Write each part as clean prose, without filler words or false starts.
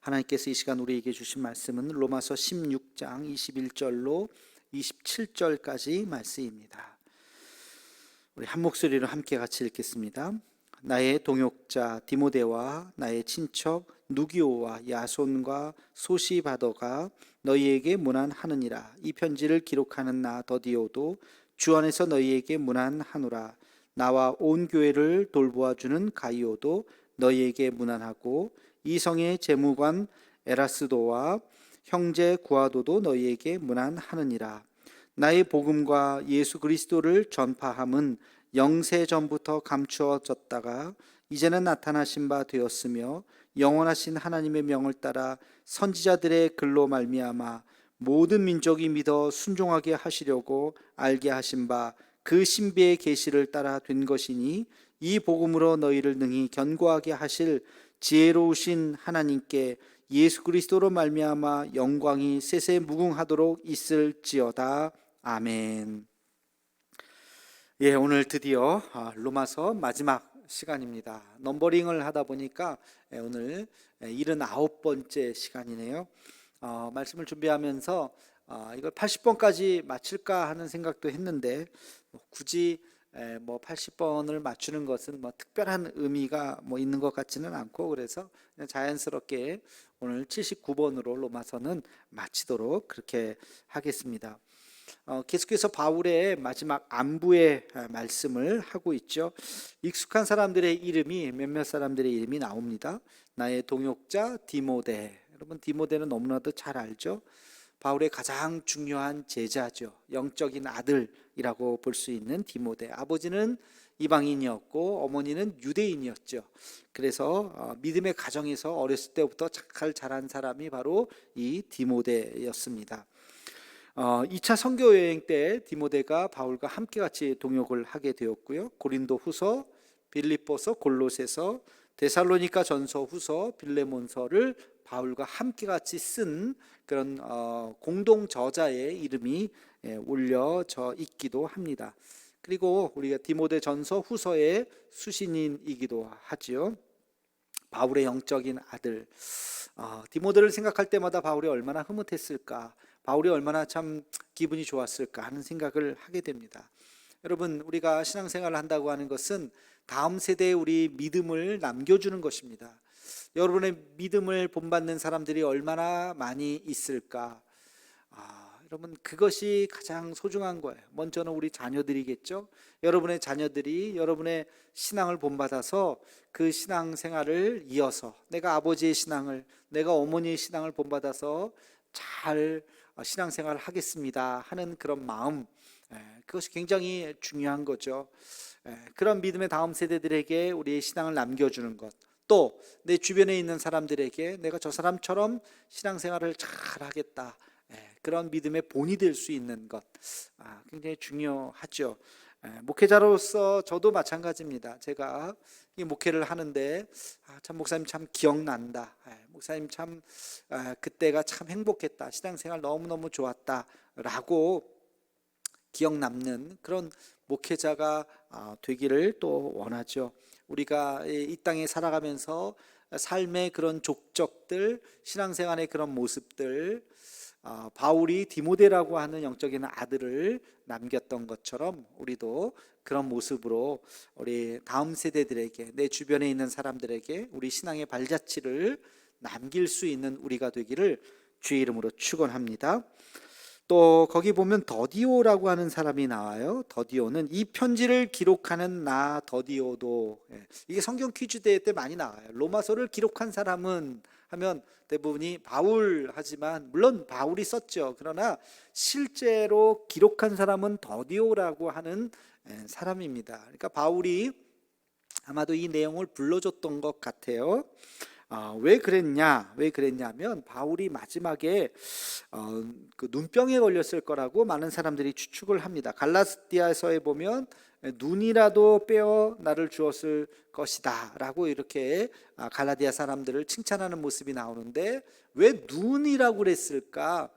하나님께서 이 시간 우리에게 주신 말씀은 로마서 16장 21절로 27절까지 말씀입니다. 우리 한 목소리로 함께 같이 읽겠습니다. 나의 동역자 디모데와 나의 친척 누기오와 야손과 소시바더가 너희에게 문안하느니라. 이 편지를 기록하는 나 더디오도 주 안에서 너희에게 문안하노라. 나와 온 교회를 돌보아주는 가이오도 너희에게 문안하고 이성의 재무관 에라스도와 형제 구아도도 너희에게 문안하느니라. 나의 복음과 예수 그리스도를 전파함은 영세 전부터 감추어졌다가 이제는 나타나신 바 되었으며 영원하신 하나님의 명을 따라 선지자들의 글로 말미암아 모든 민족이 믿어 순종하게 하시려고 알게 하신 바 그 신비의 계시를 따라 된 것이니 이 복음으로 너희를 능히 견고하게 하실 지혜로우신 하나님께 예수 그리스도로 말미암아 영광이 세세 무궁하도록 있을지어다. 아멘. 예, 오늘 드디어 로마서 마지막 시간입니다. 넘버링을 하다 보니까 오늘 79번째 시간이네요. 말씀을 준비하면서 이걸 80번까지 맞출까 하는 생각도 했는데 굳이 80번을 맞추는 것은 특별한 의미가 있는 것 같지는 않고, 그래서 그냥 자연스럽게 오늘 79번으로 로마서는 마치도록 그렇게 하겠습니다. 계속해서 바울의 마지막 안부의 말씀을 하고 있죠. 익숙한 사람들의 이름이, 몇몇 사람들의 이름이 나옵니다. 나의 동역자 디모데. 여러분, 디모데는 너무나도 잘 알죠. 바울의 가장 중요한 제자죠. 영적인 아들이라고 볼 수 있는 디모데. 아버지는 이방인이었고 어머니는 유대인이었죠. 그래서 믿음의 가정에서 어렸을 때부터 잘 자란 사람이 바로 이 디모데였습니다. 2차 선교 여행 때 디모데가 바울과 함께 같이 동역을 하게 되었고요. 고린도 후서, 빌립보서, 골로새서, 데살로니가 전서, 후서, 빌레몬서를 바울과 함께 같이 쓴 그런 공동 저자의 이름이 올려져 있기도 합니다. 그리고 우리가 디모데 전서 후서의 수신인이기도 하지요. 바울의 영적인 아들. 디모데를 생각할 때마다 바울이 얼마나 흐뭇했을까, 바울이 얼마나 참 기분이 좋았을까 하는 생각을 하게 됩니다. 여러분, 우리가 신앙생활을 한다고 하는 것은 다음 세대에 우리 믿음을 남겨주는 것입니다. 여러분의 믿음을 본받는 사람들이 얼마나 많이 있을까? 여러분, 그것이 가장 소중한 거예요. 먼저는 우리 자녀들이겠죠. 여러분의 자녀들이 여러분의 신앙을 본받아서 그 신앙생활을 이어서 내가 아버지의 신앙을, 내가 어머니의 신앙을 본받아서 잘 신앙생활을 하겠습니다 하는 그런 마음, 그것이 굉장히 중요한 거죠. 그런 믿음의 다음 세대들에게 우리의 신앙을 남겨주는 것, 또 내 주변에 있는 사람들에게 내가 저 사람처럼 신앙생활을 잘 하겠다, 그런 믿음의 본이 될 수 있는 것, 굉장히 중요하죠. 목회자로서 저도 마찬가지입니다. 제가 이 목회를 하는데 참 목사님 참 기억난다, 목사님 참 그때가 참 행복했다, 신앙생활 너무너무 좋았다 라고 기억 남는 그런 목회자가 되기를 또 원하죠. 우리가 이 땅에 살아가면서 삶의 그런 족적들, 신앙생활의 그런 모습들, 바울이 디모데라고 하는 영적인 아들을 남겼던 것처럼 우리도 그런 모습으로 우리 다음 세대들에게, 내 주변에 있는 사람들에게 우리 신앙의 발자취를 남길 수 있는 우리가 되기를 주의 이름으로 축원합니다. 또 거기 보면 더디오라고 하는 사람이 나와요. 더디오는 이 편지를 기록하는 나 더디오도, 이게 성경 퀴즈 대회 때 많이 나와요. 로마서를 기록한 사람은 하면 대부분이 바울 하지만, 물론 바울이 썼죠. 그러나 실제로 기록한 사람은 더디오라고 하는 사람입니다. 그러니까 바울이 아마도 이 내용을 불러줬던 것 같아요. 왜 그랬냐면 바울이 마지막에 그 눈병에 걸렸을 거라고 많은 사람들이 추측을 합니다. 갈라디아서에 보면 눈이라도 빼어 나를 주었을 것이다 라고 이렇게 갈라디아 사람들을 칭찬하는 모습이 나오는데, 왜 눈이라고 그랬을까?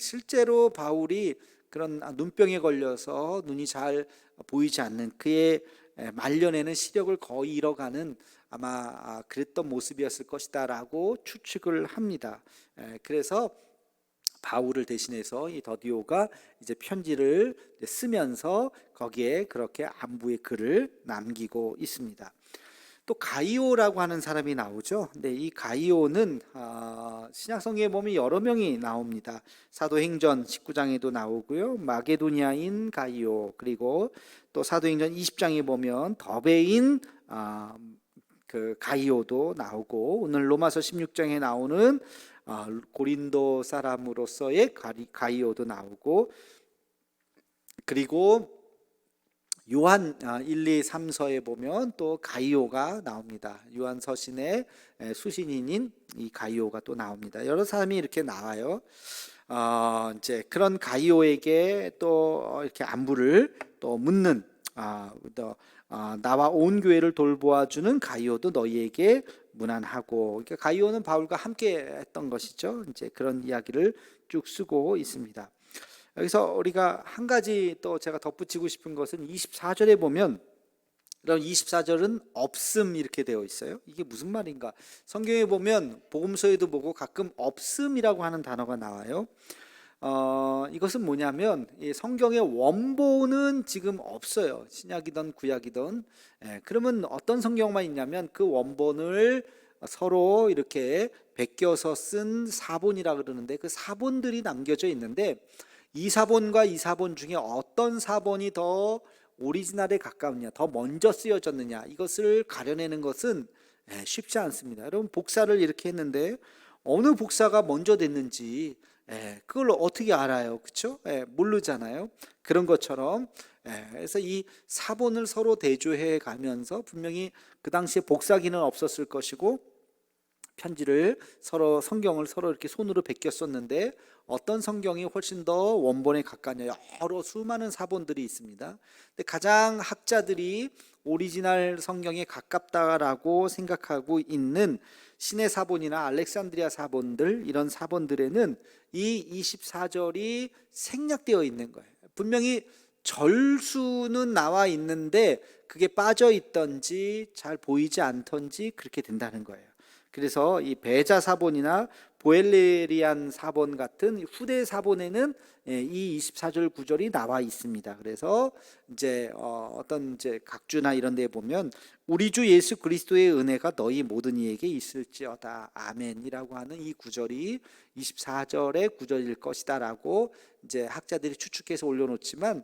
실제로 바울이 그런 눈병에 걸려서 눈이 잘 보이지 않는, 그의 말년에는 시력을 거의 잃어가는 아마 그랬던 모습이었을 것이다라고 추측을 합니다. 그래서 바울을 대신해서 이 더디오가 이제 편지를 쓰면서 거기에 그렇게 안부의 글을 남기고 있습니다. 또 가이오라고 하는 사람이 나오죠. 근데 이 가이오는 신약성경에 보면 여러 명이 나옵니다. 사도행전 19장에도 나오고요. 마게도니아인 가이오, 그리고 또 사도행전 20장에 보면 더베인 그 가이오도 나오고, 오늘 로마서 16장에 나오는 고린도 사람으로서의 가이오도 나오고, 그리고 요한 1, 2, 3서에 보면 또 가이오가 나옵니다. 요한 서신의 수신인인 이 가이오가 또 나옵니다. 여러 사람이 이렇게 나와요. 이제 그런 가이오에게 또 이렇게 안부를 또 묻는, 나와 온 교회를 돌보아주는 가이오도 너희에게 문안하고. 그러니까 가이오는 바울과 함께 했던 것이죠. 이제 그런 이야기를 쭉 쓰고 있습니다. 여기서 우리가 한 가지 또 제가 덧붙이고 싶은 것은 24절에 보면, 그럼 24절은 없음 이렇게 되어 있어요. 이게 무슨 말인가? 성경에 보면 복음서에도 보고 가끔 없음이라고 하는 단어가 나와요. 이것은 뭐냐면 이 성경의 원본은 지금 없어요. 신약이든 구약이든. 그러면 어떤 성경만 있냐면 그 원본을 서로 이렇게 베껴서 쓴 사본이라 그러는데, 그 사본들이 남겨져 있는데 이 사본과 이 사본 중에 어떤 사본이 더 오리지널에 가까우냐, 더 먼저 쓰여졌느냐, 이것을 가려내는 것은 쉽지 않습니다. 여러분, 복사를 이렇게 했는데 어느 복사가 먼저 됐는지 그걸 어떻게 알아요? 그렇죠? 모르잖아요. 그런 것처럼 그래서 이 사본을 서로 대조해 가면서, 분명히 그 당시에 복사기는 없었을 것이고 편지를 서로, 성경을 서로 이렇게 손으로 베꼈었는데 어떤 성경이 훨씬 더 원본에 가까냐, 여러 수많은 사본들이 있습니다. 근데 가장 학자들이 오리지널 성경에 가깝다라고 생각하고 있는 신의 사본이나 알렉산드리아 사본들, 이런 사본들에는 이 24절이 생략되어 있는 거예요. 분명히 절수는 나와 있는데 그게 빠져 있던지 잘 보이지 않던지 그렇게 된다는 거예요. 그래서 이 베자 사본이나 보엘레리안 사본 같은 후대 사본에는 이 24절 구절이 나와 있습니다. 그래서 이제 어떤 이제 각주나 이런 데 보면 우리 주 예수 그리스도의 은혜가 너희 모든 이에게 있을지어다 아멘이라고 하는 이 구절이 24절의 구절일 것이다라고 이제 학자들이 추측해서 올려놓지만,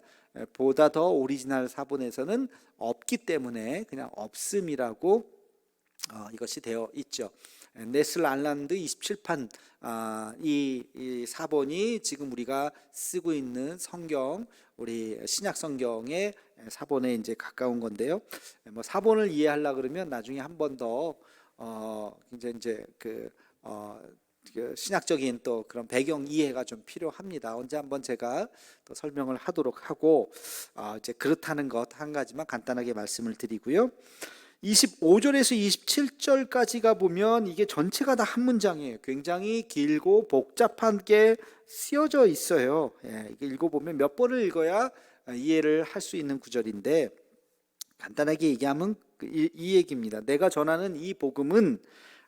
보다 더 오리지널 사본에서는 없기 때문에 그냥 없음이라고 이것이 되어 있죠. 네슬 알란드 27판 이 사본이 지금 우리가 쓰고 있는 성경, 우리 신약 성경의 사본에 이제 가까운 건데요. 뭐 사본을 이해하려 그러면 나중에 한 번 더 이제 그 신학적인 또 그런 배경 이해가 좀 필요합니다. 언제 한번 제가 또 설명을 하도록 하고, 이제 그렇다는 것 한 가지만 간단하게 말씀을 드리고요. 25절에서 27절까지가 보면 이게 전체가 다 한 문장이에요. 굉장히 길고 복잡하게 쓰여져 있어요. 이게 읽어보면 몇 번을 읽어야 이해를 할 수 있는 구절인데, 간단하게 얘기하면 이 얘기입니다. 내가 전하는 이 복음은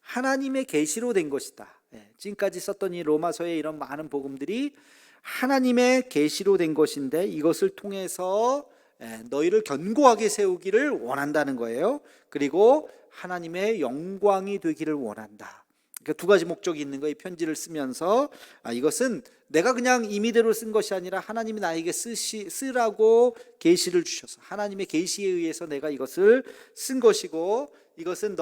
하나님의 계시로 된 것이다. 지금까지 썼던 이 로마서의 이런 많은 복음들이 하나님의 계시로 된 것인데, 이것을 통해서 너희를 견고하게 세우기를 원한다는 거예요. 그리고 하나님의 영광이 되기를 원한다. 그러니까 두 가지 목적이 있는 거예요. 이 편지를 쓰면서 이것은 내가 그냥 임의대로 쓴 것이 아니라 하나님이 나에게 쓰라고 계시를 주셔서, 하나님의 계시에 의해서 내가 이것을 쓴 것이고, 이것은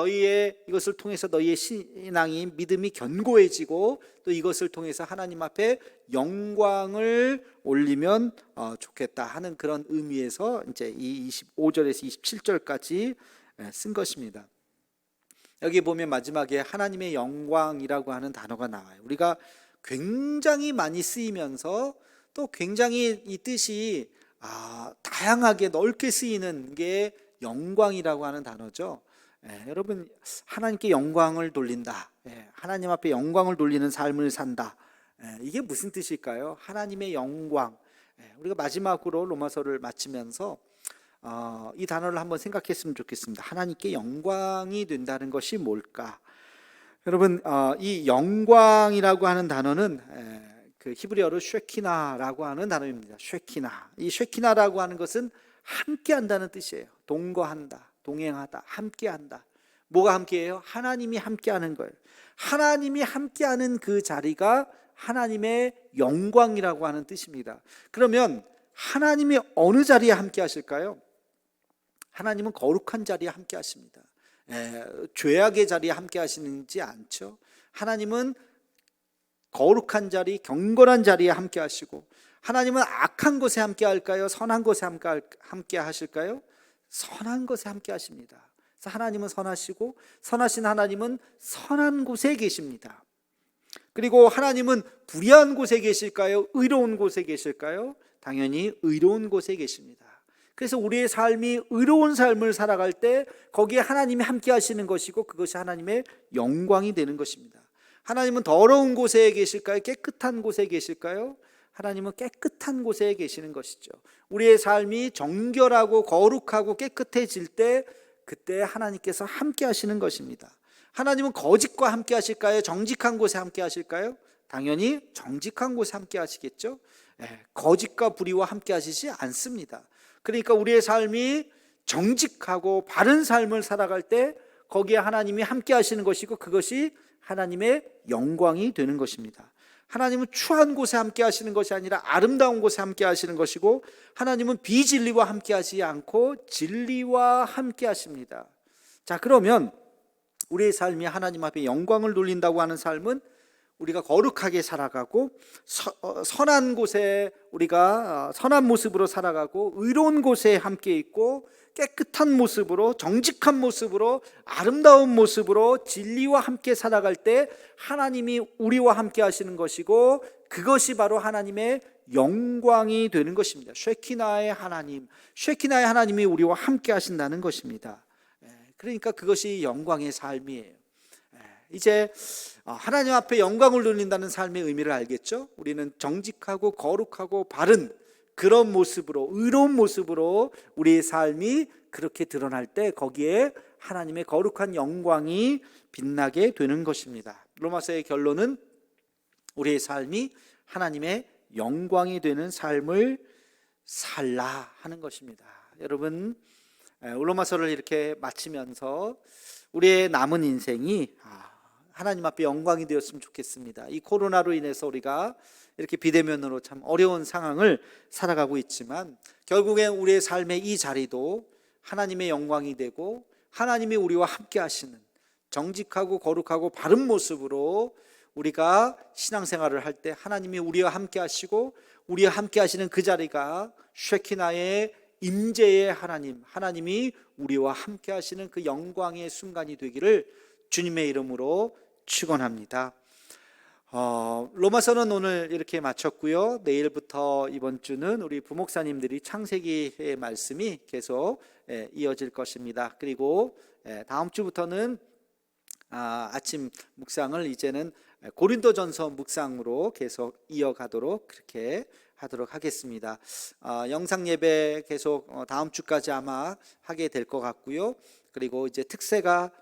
이것을 통해서 너희의 신앙이, 믿음이 견고해지고, 또 이것을 통해서 하나님 앞에 영광을 올리면 좋겠다 하는 그런 의미에서 이제 이 25절에서 27절까지 쓴 것입니다. 여기 보면 마지막에 하나님의 영광이라고 하는 단어가 나와요. 우리가 굉장히 많이 쓰이면서 또 굉장히 이 뜻이 다양하게 넓게 쓰이는 게 영광이라고 하는 단어죠. 여러분, 하나님께 영광을 돌린다, 하나님 앞에 영광을 돌리는 삶을 산다, 이게 무슨 뜻일까요? 하나님의 영광. 우리가 마지막으로 로마서를 마치면서 이 단어를 한번 생각했으면 좋겠습니다. 하나님께 영광이 된다는 것이 뭘까? 여러분, 이 영광이라고 하는 단어는 그 히브리어로 쉐키나라고 하는 단어입니다. 쉐키나. 이 쉐키나라고 하는 것은 함께한다는 뜻이에요. 동거한다, 동행하다, 함께한다. 뭐가 함께해요? 하나님이 함께하는 거예요. 하나님이 함께하는 그 자리가 하나님의 영광이라고 하는 뜻입니다. 그러면 하나님이 어느 자리에 함께 하실까요? 하나님은 거룩한 자리에 함께 하십니다. 죄악의 자리에 함께 하시는지 않죠. 하나님은 거룩한 자리, 경건한 자리에 함께 하시고, 하나님은 악한 곳에 함께 할까요? 선한 곳에 함께 하실까요? 선한 곳에 함께 하십니다. 그래서 하나님은 선하시고, 선하신 하나님은 선한 곳에 계십니다. 그리고 하나님은 불의한 곳에 계실까요? 의로운 곳에 계실까요? 당연히 의로운 곳에 계십니다. 그래서 우리의 삶이 의로운 삶을 살아갈 때 거기에 하나님이 함께 하시는 것이고, 그것이 하나님의 영광이 되는 것입니다. 하나님은 더러운 곳에 계실까요? 깨끗한 곳에 계실까요? 하나님은 깨끗한 곳에 계시는 것이죠. 우리의 삶이 정결하고 거룩하고 깨끗해질 때, 그때 하나님께서 함께 하시는 것입니다. 하나님은 거짓과 함께 하실까요? 정직한 곳에 함께 하실까요? 당연히 정직한 곳에 함께 하시겠죠. 거짓과 불의와 함께 하시지 않습니다. 그러니까 우리의 삶이 정직하고 바른 삶을 살아갈 때 거기에 하나님이 함께 하시는 것이고, 그것이 하나님의 영광이 되는 것입니다. 하나님은 추한 곳에 함께 하시는 것이 아니라 아름다운 곳에 함께 하시는 것이고, 하나님은 비진리와 함께 하시지 않고 진리와 함께 하십니다. 자, 그러면 우리의 삶이 하나님 앞에 영광을 돌린다고 하는 삶은 우리가 거룩하게 살아가고, 선한 곳에 우리가 선한 모습으로 살아가고, 의로운 곳에 함께 있고, 깨끗한 모습으로, 정직한 모습으로, 아름다운 모습으로 진리와 함께 살아갈 때 하나님이 우리와 함께 하시는 것이고, 그것이 바로 하나님의 영광이 되는 것입니다. 쉐키나의 하나님, 쉐키나의 하나님이 우리와 함께 하신다는 것입니다. 그러니까 그것이 영광의 삶이에요. 이제 하나님 앞에 영광을 돌린다는 삶의 의미를 알겠죠? 우리는 정직하고 거룩하고 바른 그런 모습으로, 의로운 모습으로 우리의 삶이 그렇게 드러날 때 거기에 하나님의 거룩한 영광이 빛나게 되는 것입니다. 로마서의 결론은 우리의 삶이 하나님의 영광이 되는 삶을 살라 하는 것입니다. 여러분, 로마서를 이렇게 마치면서 우리의 남은 인생이 하나님 앞에 영광이 되었으면 좋겠습니다. 이 코로나로 인해서 우리가 이렇게 비대면으로 참 어려운 상황을 살아가고 있지만, 결국엔 우리의 삶의 이 자리도 하나님의 영광이 되고, 하나님이 우리와 함께 하시는 정직하고 거룩하고 바른 모습으로 우리가 신앙생활을 할 때 하나님이 우리와 함께 하시고, 우리와 함께 하시는 그 자리가 쉐키나의 임재의 하나님, 하나님이 우리와 함께 하시는 그 영광의 순간이 되기를 주님의 이름으로 축원합니다. 로마서는 오늘 이렇게 마쳤고요. 내일부터 이번 주는 우리 부목사님들이 창세기의 말씀이 계속 이어질 것입니다. 그리고 다음 주부터는 아침 묵상을 이제는 고린도전서 묵상으로 계속 이어가도록 그렇게 하도록 하겠습니다. 영상 예배 계속 다음 주까지 아마 하게 될 것 같고요. 그리고 이제 특세가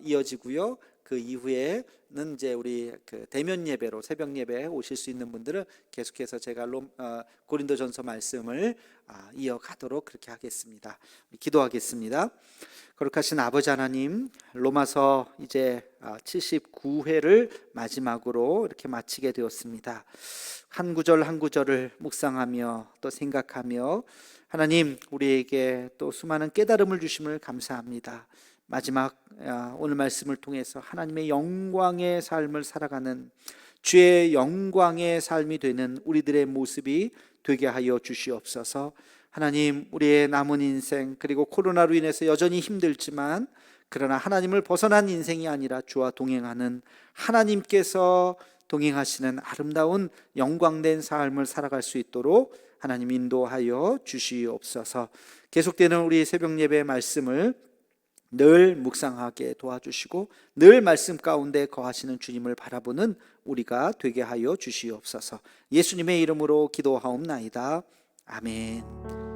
이어지고요. 그 이후에는 이제 우리 그 대면 예배로 새벽 예배 오실 수 있는 분들은 계속해서 제가 고린도전서 말씀을 이어가도록 그렇게 하겠습니다. 기도하겠습니다. 거룩하신 아버지 하나님, 로마서 이제 79회를 마지막으로 이렇게 마치게 되었습니다. 한 구절 한 구절을 묵상하며 또 생각하며 하나님, 우리에게 또 수많은 깨달음을 주심을 감사합니다. 마지막 오늘 말씀을 통해서 하나님의 영광의 삶을 살아가는 주의 영광의 삶이 되는 우리들의 모습이 되게 하여 주시옵소서. 하나님, 우리의 남은 인생, 그리고 코로나로 인해서 여전히 힘들지만 그러나 하나님을 벗어난 인생이 아니라 주와 동행하는, 하나님께서 동행하시는 아름다운 영광된 삶을 살아갈 수 있도록 하나님 인도하여 주시옵소서. 계속되는 우리 새벽 예배의 말씀을 늘 묵상하게 도와주시고 늘 말씀 가운데 거하시는 주님을 바라보는 우리가 되게 하여 주시옵소서. 예수님의 이름으로 기도하옵나이다. 아멘.